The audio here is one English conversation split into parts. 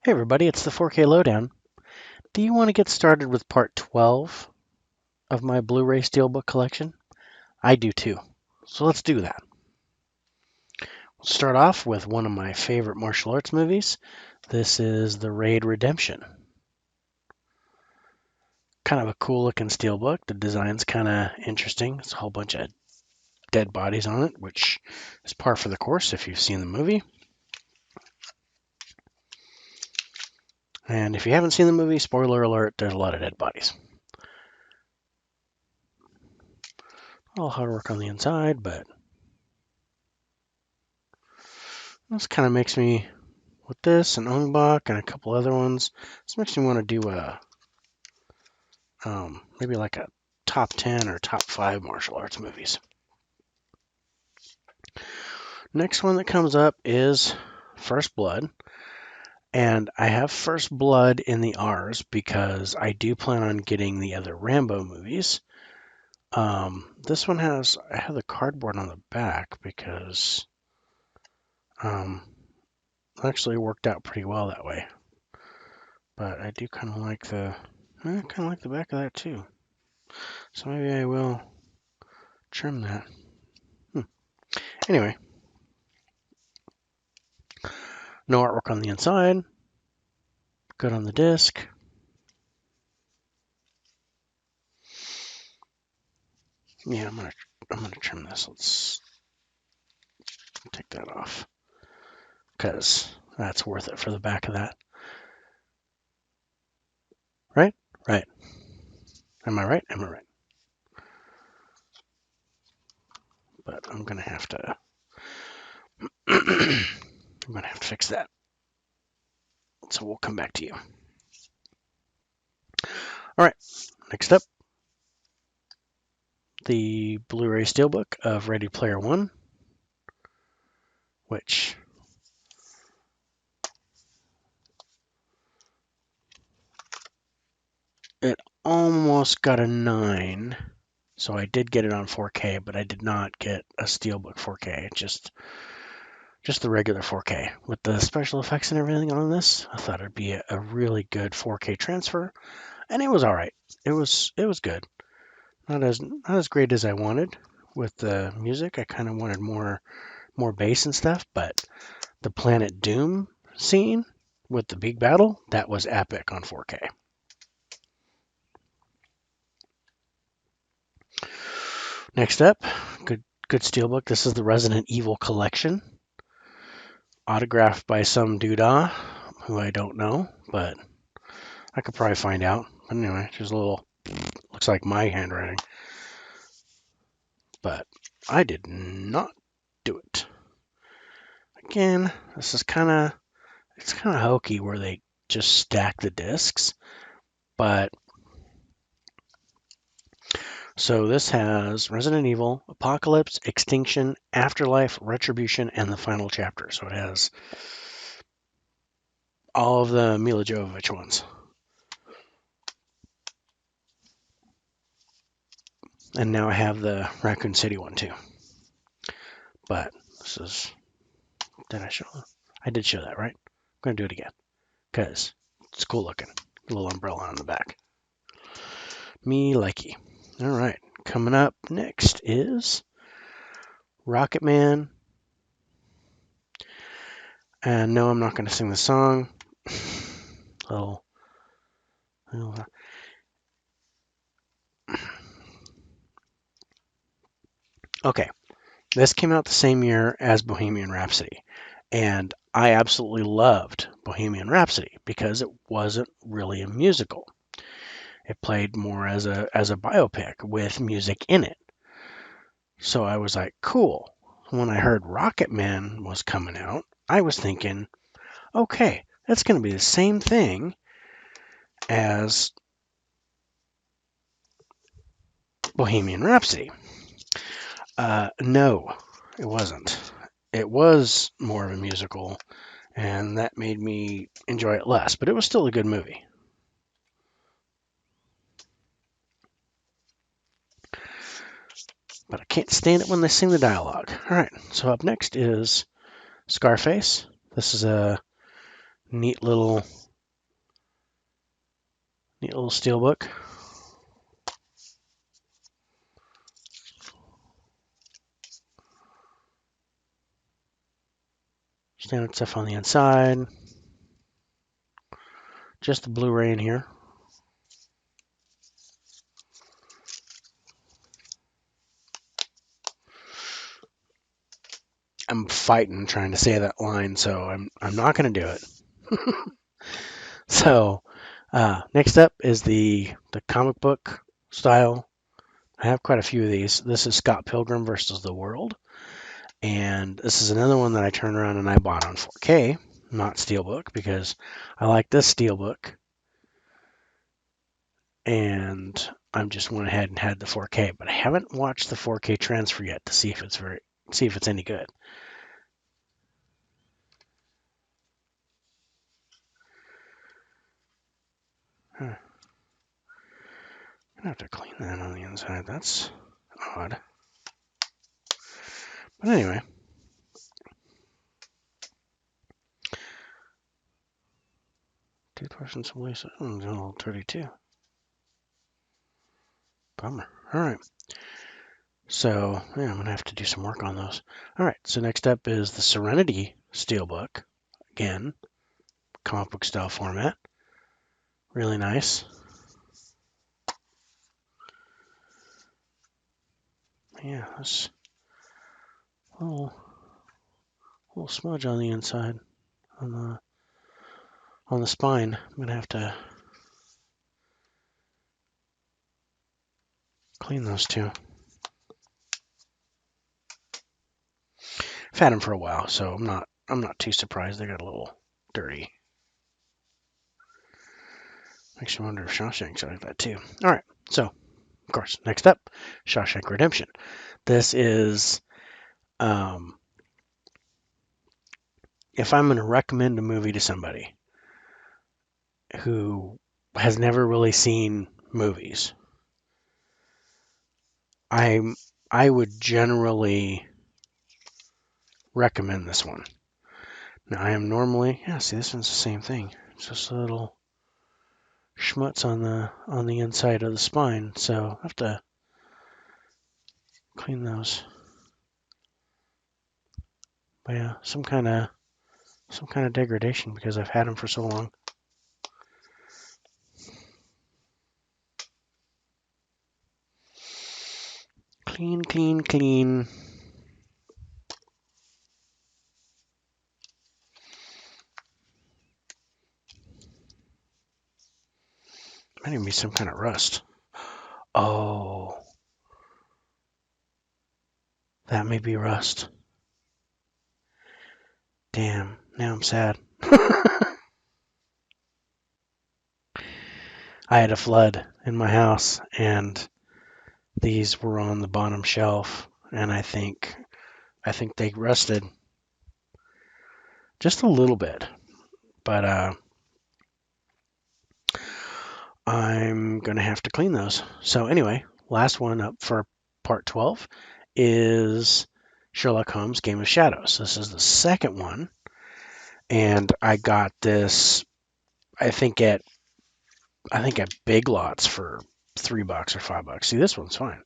Hey everybody, it's the 4K Lowdown. Do you want to get started with part 12 of my Blu-ray Steelbook collection? I do too. So let's do that. We'll start off with one of my favorite martial arts movies. This is The Raid Redemption. Kind of a cool looking Steelbook. The design's kind of interesting. It's a whole bunch of dead bodies on it, which is par for the course if you've seen the movie. And if you haven't seen the movie, spoiler alert, there's a lot of dead bodies. All hard work on the inside, but this kind of makes me, with this and Ongbok and a couple other ones, this makes me want to do a maybe like a top 10 or top 5 martial arts movies. Next one that comes up is First Blood. And I have First Blood in the R's because I do plan on getting the other Rambo movies. This one I have the cardboard on the back because it actually worked out pretty well that way. But I do kind of like the back of that too. So maybe I will trim that. Anyway, no artwork on the inside. Good on the disc. Yeah, I'm gonna trim this. Let's take that off because that's worth it for the back of that. Right? Right. Am I right? Am I right? But I'm gonna have to. I'm gonna have to fix that. So we'll come back to you. All right. Next up, the Blu-ray Steelbook of Ready Player One, which it almost got a 9. So I did get it on 4K, but I did not get a Steelbook 4K. Just the regular 4K. With the special effects and everything on this, I thought it'd be a really good 4K transfer, and it was all right. It was good. Not as great as I wanted with the music. I kind of wanted more bass and stuff, but the Planet Doom scene with the big battle, that was epic on 4K. Next up, good Steelbook. This is the Resident Evil collection, autographed by some doodah who I don't know, but I could probably find out. But anyway, just a little, looks like my handwriting. But I did not do it. Again, this is it's kind of hokey where they just stack the discs. But so this has Resident Evil, Apocalypse, Extinction, Afterlife, Retribution, and the final chapter. So it has all of the Mila Jovovich ones. And now I have the Raccoon City one too. But this is, did I show? I did show that, right? I'm going to do it again because it's cool looking. A little umbrella on the back. Me likey. All right. Coming up next is Rocket Man. And no, I'm not going to sing the song. Okay. This came out the same year as Bohemian Rhapsody. And I absolutely loved Bohemian Rhapsody because it wasn't really a musical. It played more as a biopic with music in it. So I was like, cool. When I heard Rocket Man was coming out, I was thinking, okay, that's going to be the same thing as Bohemian Rhapsody. No, it wasn't. It was more of a musical, and that made me enjoy it less, but it was still a good movie. But I can't stand it when they sing the dialogue. All right, so up next is Scarface. This is a Neat little steelbook. Standard stuff on the inside. Just the Blu-ray in here. I'm fighting trying to say that line, so I'm not going to do it. So next up is the comic book style. I have quite a few of these. This is Scott Pilgrim versus the World, and this is another one that I turned around and I bought on 4K, not Steelbook, because I like this Steelbook, and I just went ahead and had the 4K, but I haven't watched the 4K transfer yet to see if it's any good. Huh. I'm gonna have to clean that on the inside. That's odd. But anyway. Toothbrush solution. Oh, it's a little dirty too. Bummer. Alright. So, yeah, I'm gonna have to do some work on those. Alright, so next up is the Serenity Steelbook. Again, comic book style format. Really nice. Yeah, there's a little smudge on the inside, on the spine. I'm gonna have to clean those two. I've had them for a while, so I'm not too surprised they got a little dirty. Makes me wonder if Shawshank's like that too. All right, so of course, next up, Shawshank Redemption. This is if I'm going to recommend a movie to somebody who has never really seen movies, I would generally recommend this one. Now, I am normally, yeah, see, this one's the same thing. It's just a little schmutz on the inside of the spine, so I have to clean those. But yeah, some kind of degradation because I've had them for so long. Clean, clean, clean. Might even be some kind of rust. Oh, that may be rust. Damn, now I'm sad. I had a flood in my house, and these were on the bottom shelf, and I think they rusted just a little bit. But I'm gonna have to clean those. So anyway, last one up for part 12 is Sherlock Holmes: Game of Shadows. This is the second one, and I got this, I think at Big Lots for $3 or $5. See, this one's fine.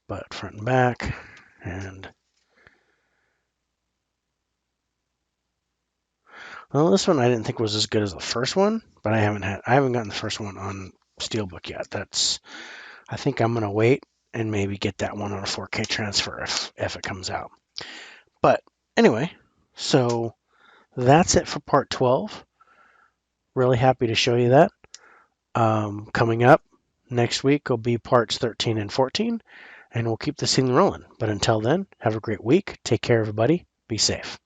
But front and back, and well, this one I didn't think was as good as the first one, but I haven't gotten the first one on Steelbook yet. I think I'm gonna wait and maybe get that one on a 4K transfer if it comes out. But anyway, so that's it for part 12. Really happy to show you that. Coming up next week will be parts 13 and 14, and we'll keep this thing rolling. But until then, have a great week. Take care, everybody. Be safe.